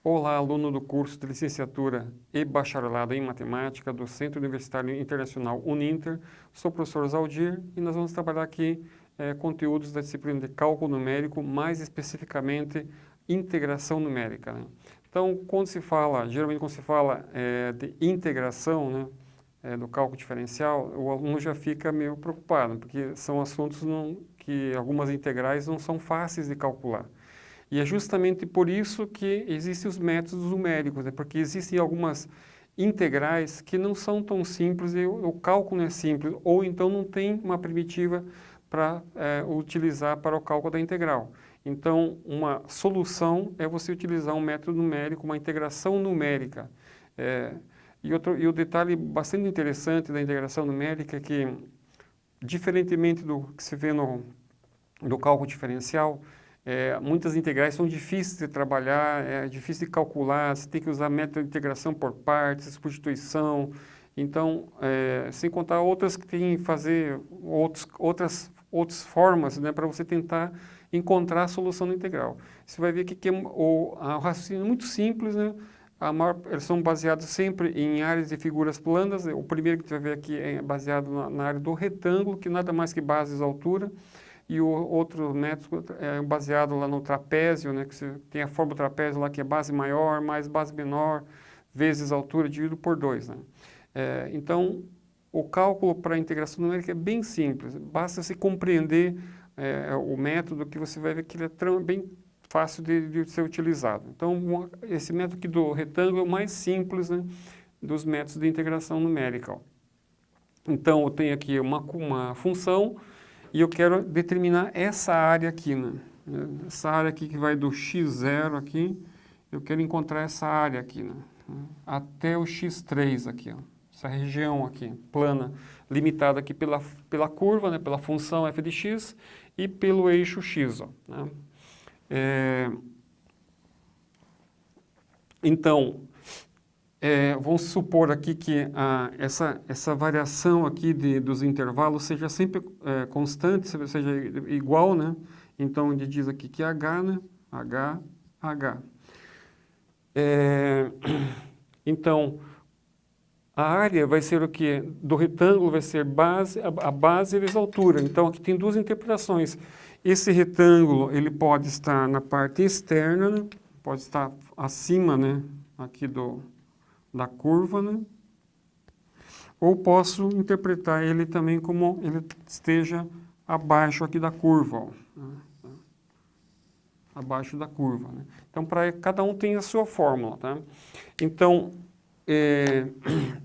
Olá, aluno do curso de licenciatura e bacharelado em matemática do Centro Universitário Internacional Uninter. Sou o professor Zaldir e nós vamos trabalhar aqui conteúdos da disciplina de cálculo numérico, mais especificamente integração numérica, né? Então, geralmente quando se fala de integração, né, do cálculo diferencial, o aluno já fica meio preocupado, porque são assuntos que algumas integrais não são fáceis de calcular. E é justamente por isso que existem os métodos numéricos, né? Porque existem algumas integrais que não são tão simples e o cálculo não é simples, ou então não tem uma primitiva para utilizar para o cálculo da integral. Então, uma solução é você utilizar um método numérico, uma integração numérica. E o detalhe bastante interessante da integração numérica é que, diferentemente do que se vê do cálculo diferencial, muitas integrais são difíceis de trabalhar, é difícil de calcular, você tem que usar método de integração por partes, substituição, então, sem contar outras que tem que fazer outras formas, né, para você tentar encontrar a solução da integral. Você vai ver que o raciocínio é muito simples, né? Eles são baseados sempre em áreas de figuras planas. O primeiro que você vai ver aqui é baseado na área do retângulo, que nada mais que bases altura. E o outro método é baseado lá no trapézio, né, que você tem a forma do trapézio lá que é base maior mais base menor, vezes altura dividido por 2. Né? Então, o cálculo para a integração numérica é bem simples. Basta se compreender o método que você vai ver que ele é bem fácil de ser utilizado. Então, esse método aqui do retângulo é o mais simples, né, dos métodos de integração numérica. Ó. Então, eu tenho aqui uma função e eu quero determinar essa área aqui, né? Essa área aqui que vai do x0 aqui, eu quero encontrar essa área aqui, né? Até o x3 aqui, ó. Essa região aqui, plana, limitada aqui pela curva, né? Pela função f de x e pelo eixo x, ó, né? Então, vamos supor aqui que essa variação aqui dos intervalos seja sempre constante, seja igual, né? Então, ele diz aqui que h, né? H. Então, a área vai ser o quê? Do retângulo vai ser a base vezes a altura. Então, aqui tem duas interpretações. Esse retângulo, ele pode estar na parte externa, né? Pode estar acima, né? Aqui da curva, né? Ou posso interpretar ele também como ele esteja abaixo aqui da curva, ó, abaixo da curva, né? Então, cada um tem a sua fórmula, tá? Então,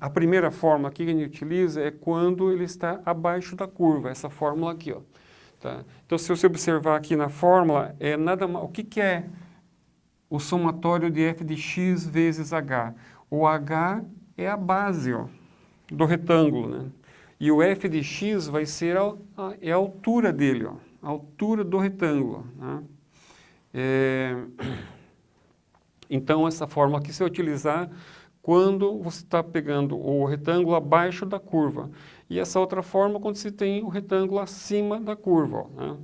a primeira fórmula aqui que a gente utiliza é quando ele está abaixo da curva, essa fórmula aqui, ó, tá? Então, se você observar aqui na fórmula, o que é o somatório de f de x vezes h? O h é a base, ó, do retângulo, né? E o f de x vai ser a altura dele, ó, a altura do retângulo, né? Então, essa fórmula aqui você vai utilizar quando você está pegando o retângulo abaixo da curva. E essa outra fórmula quando você tem o retângulo acima da curva, ó, né?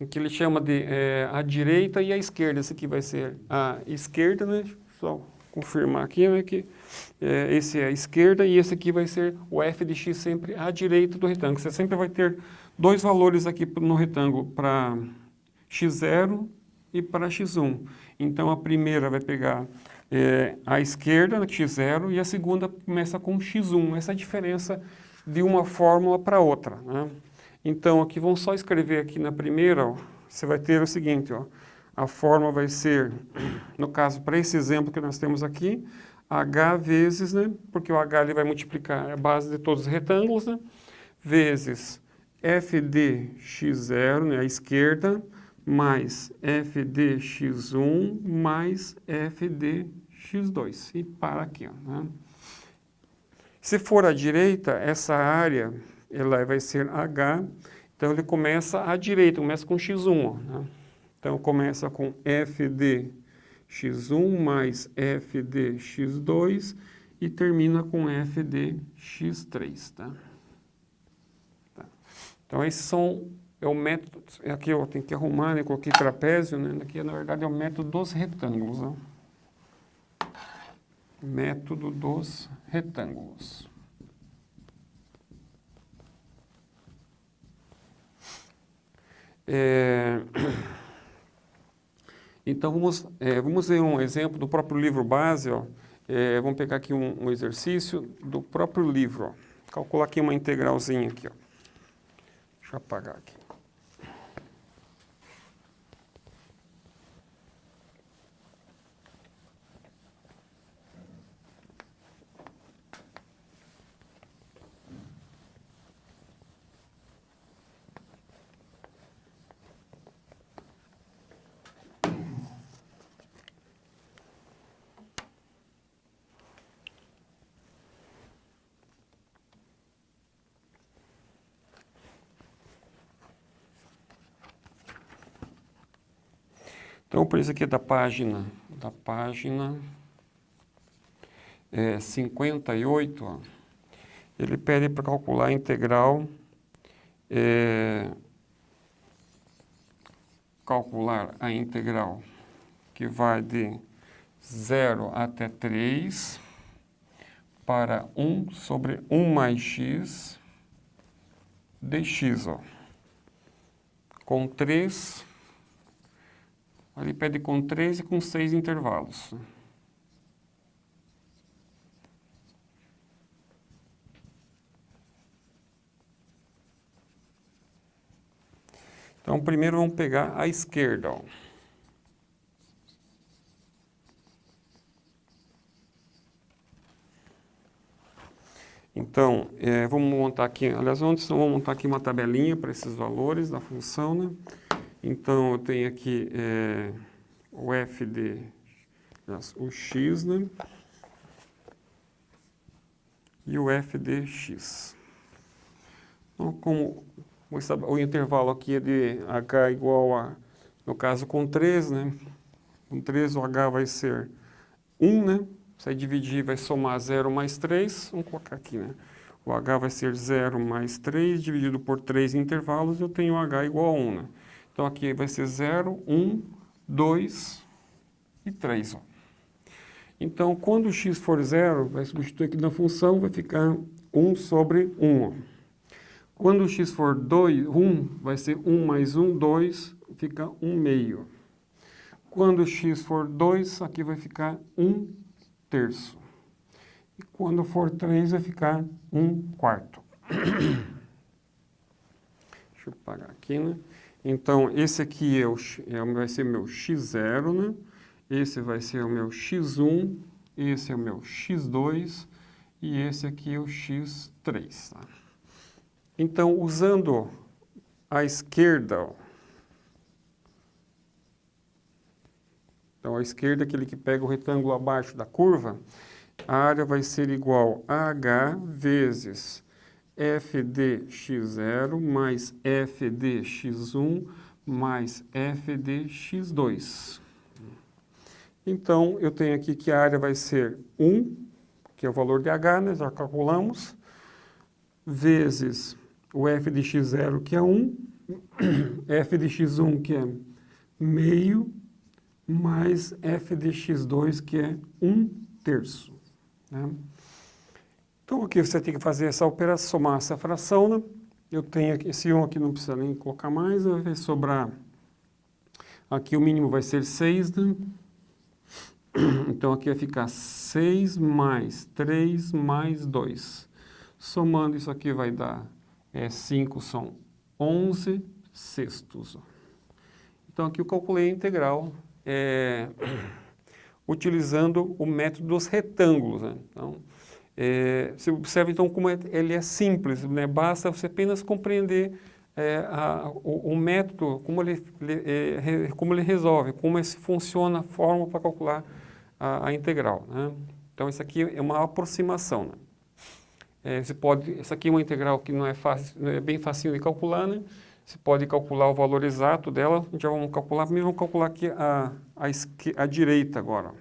Que ele chama de a direita e a esquerda. Esse aqui vai ser a esquerda, né? Só confirmar aqui, né, que esse é a esquerda e esse aqui vai ser o f de x sempre à direita do retângulo. Você sempre vai ter dois valores aqui no retângulo, para x0 e para x1. Então, a primeira vai pegar a esquerda, x0, e a segunda começa com x1. Essa é a diferença de uma fórmula para outra, né? Então, aqui vamos só escrever aqui na primeira, ó, você vai ter o seguinte, ó, a fórmula vai ser, no caso, para esse exemplo que nós temos aqui, h vezes, né, porque o h ele vai multiplicar a base de todos os retângulos, né, vezes f de x0, né, à esquerda, mais f de x1 mais f de x2. E para aqui, ó, né. Se for à direita, essa área ela vai ser h, então ele começa à direita, começa com x1, ó, né? Então começa com f de x1 mais f de x2 e termina com f de x3, tá? Então esses é o método, aqui eu tenho que arrumar, né? Coloquei trapézio, né? Aqui na verdade é o método dos retângulos, ó. Método dos retângulos. Então, vamos ver um exemplo do próprio livro base. Ó. Vamos pegar aqui um exercício do próprio livro. Ó. Calcular aqui uma integralzinha aqui. Ó. Deixa eu apagar aqui. Então, por isso aqui é da página 58, ó, ele pede para calcular a integral, que vai de 0 até 3 para 1 sobre 1 mais x dx, ó, com 3. Ele pede com 3 e com 6 intervalos. Então, primeiro vamos pegar a esquerda. Ó. Então, vamos montar aqui, aliás, vamos montar aqui uma tabelinha para esses valores da função, né? Então, eu tenho aqui o f de, o x, né? E o f de x. Então, como o intervalo aqui é de h igual a, no caso, com 3, né? Com 3 o h vai ser 1, né? Se aí dividir, vai somar 0 mais 3. Vamos colocar aqui, né? O h vai ser 0 mais 3, dividido por 3 intervalos, eu tenho h igual a 1, né? Então, aqui vai ser 0, 1, 2 e 3. Ó. Então, quando o x for 0, vai substituir aqui na função, vai ficar 1 sobre 1. Ó. Quando o x for 1, vai ser 1 mais 1, 2, fica 1 meio. Quando o x for 2, aqui vai ficar 1 terço. E quando for 3, vai ficar 1 quarto. Deixa eu parar aqui, né? Então, esse aqui vai ser meu x0, né? Esse vai ser o meu x1, esse é o meu x2 e esse aqui é o x3. Tá? Então, usando a esquerda, ó. Então, a esquerda é aquele que pega o retângulo abaixo da curva, a área vai ser igual a h vezes f de x0 mais f de x1 mais f de x2. Então, eu tenho aqui que a área vai ser 1, que é o valor de h, né? Já calculamos, vezes o f de x0, que é 1, f de x1, que é meio, mais f de x2, que é 1 terço. Né? Então, aqui você tem que fazer essa operação, somar essa fração, né? Eu tenho aqui, esse 1 aqui não precisa nem colocar mais, vai sobrar, aqui o mínimo vai ser 6, né? Então, aqui vai ficar 6 mais 3 mais 2. Somando isso aqui vai dar 5, são 11 sextos. Então, aqui eu calculei a integral utilizando o método dos retângulos. Né? Então, você observa então como ele é simples, né? Basta você apenas compreender o método, como ele resolve, como funciona a fórmula para calcular a integral. Né? Então, isso aqui é uma aproximação. Né? Essa aqui é uma integral que não é fácil, é bem facinho de calcular, né? Você pode calcular o valor exato dela. Já vamos calcular, primeiro vamos calcular aqui a direita agora.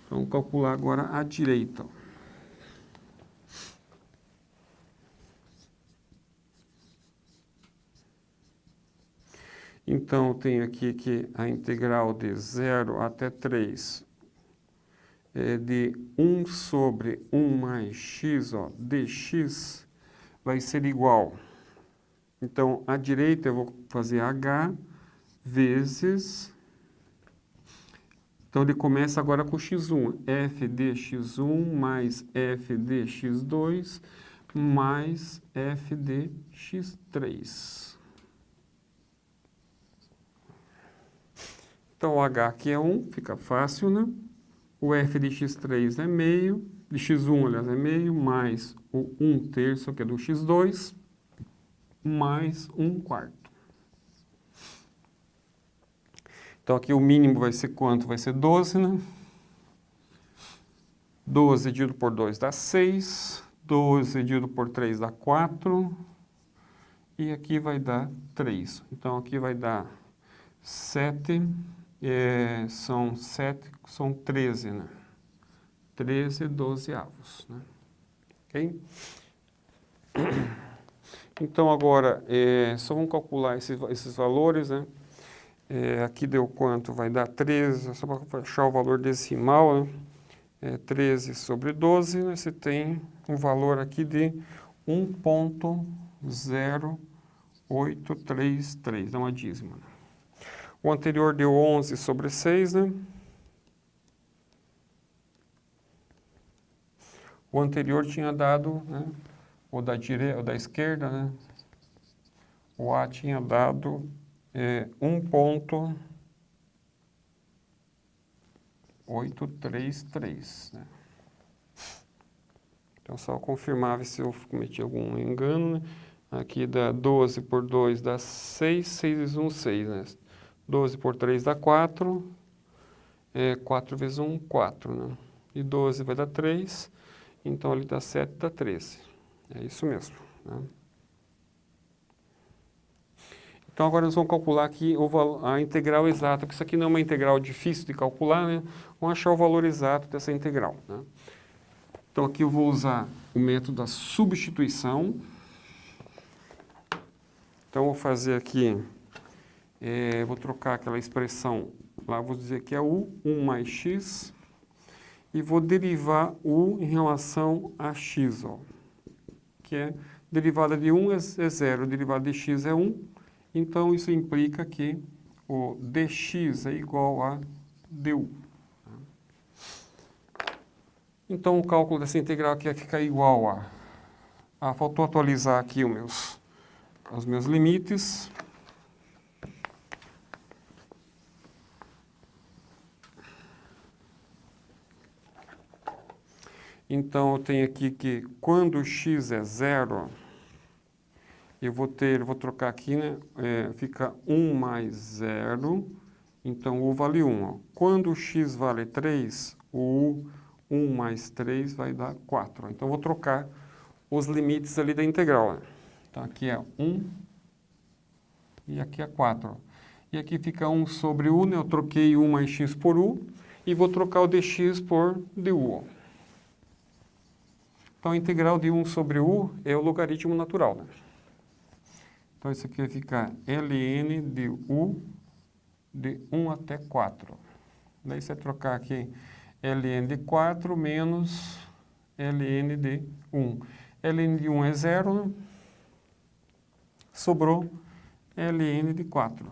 Vamos calcular agora a direita. Então, eu tenho aqui que a integral de 0 até 3 de 1 sobre 1 mais x, ó, dx, vai ser igual. Então, à direita eu vou fazer h vezes... Então, ele começa agora com x1, f de x1 mais f de x2 mais f de x3. Então, o h aqui é 1, fica fácil, né? O f de x3 é meio, de x1, aliás, é meio, mais o 1/3, que é do x2, mais 1/4. Então, aqui o mínimo vai ser quanto? Vai ser 12, né? 12 dividido por 2 dá 6. 12 dividido por 3 dá 4. E aqui vai dar 3. Então, aqui vai dar 7. São 13, né? 13 dozeavos, né? Ok? Então, agora, só vamos calcular esses valores, né? Aqui deu quanto? Vai dar 13, só para achar o valor decimal, né? 13 sobre 12, né? Você tem um valor aqui de 1,0833, dá uma dízima. Né? O anterior deu 11 sobre 6, né? O anterior tinha dado, né? O da direita, o da esquerda, né? O A tinha dado 1,833, né? Então, só confirmar ver se eu cometi algum engano, né? Aqui dá 12 por 2 dá 6, 6 vezes 1, 6, né? 12 por 3 dá 4, 4 vezes 1, 4, né? E 12 vai dar 3, então ali dá 7, dá 13. É isso mesmo, né? Então, agora nós vamos calcular aqui a integral exata, porque isso aqui não é uma integral difícil de calcular, né? Vamos achar o valor exato dessa integral, né? Então, aqui eu vou usar o método da substituição. Então, eu vou fazer aqui, vou trocar aquela expressão, lá vou dizer que é u, 1 mais x, e vou derivar u em relação a x, ó, que é derivada de 1 é 0, derivada de x é 1, então isso implica que o dx é igual a du. Então, o cálculo dessa integral aqui vai ficar igual a... faltou atualizar aqui os meus limites. Então, eu tenho aqui que quando x é 0, eu vou trocar aqui, né? Fica 1 mais 0, então u vale 1. Ó. Quando x vale 3, o 1 mais 3 vai dar 4. Então, eu vou trocar os limites ali da integral. Né? Então, aqui é 1 e aqui é 4. E aqui fica 1 sobre u, né? Eu troquei 1 mais x por u e vou trocar o dx por du. Ó. Então, a integral de 1 sobre u é o logaritmo natural. Né? Então, isso aqui vai ficar ln de u de 1 até 4. Daí, você trocar aqui ln de 4 menos ln de 1. ln de 1 é 0, né? Sobrou ln de 4.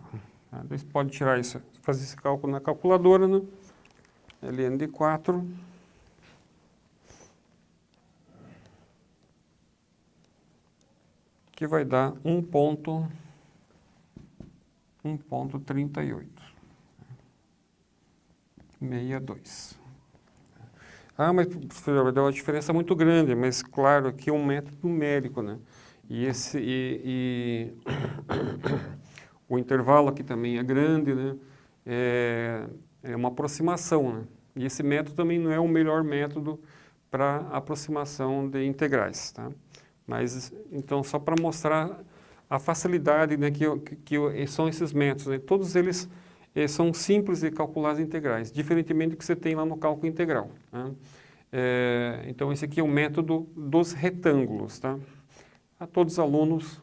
Daí, você pode tirar isso, fazer esse cálculo na calculadora, né? ln de 4... que vai dar 1,38. 62. Ah, mas vai dar uma diferença muito grande, mas claro que é um método numérico, né? E o intervalo aqui também é grande, né? É uma aproximação, né? E esse método também não é o melhor método para aproximação de integrais, tá? Mas, então, só para mostrar a facilidade, né, que são esses métodos, né? Todos eles são simples de calcular as integrais, diferentemente do que você tem lá no cálculo integral. Né? Então, esse aqui é o método dos retângulos. Tá? A todos os alunos,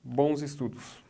bons estudos.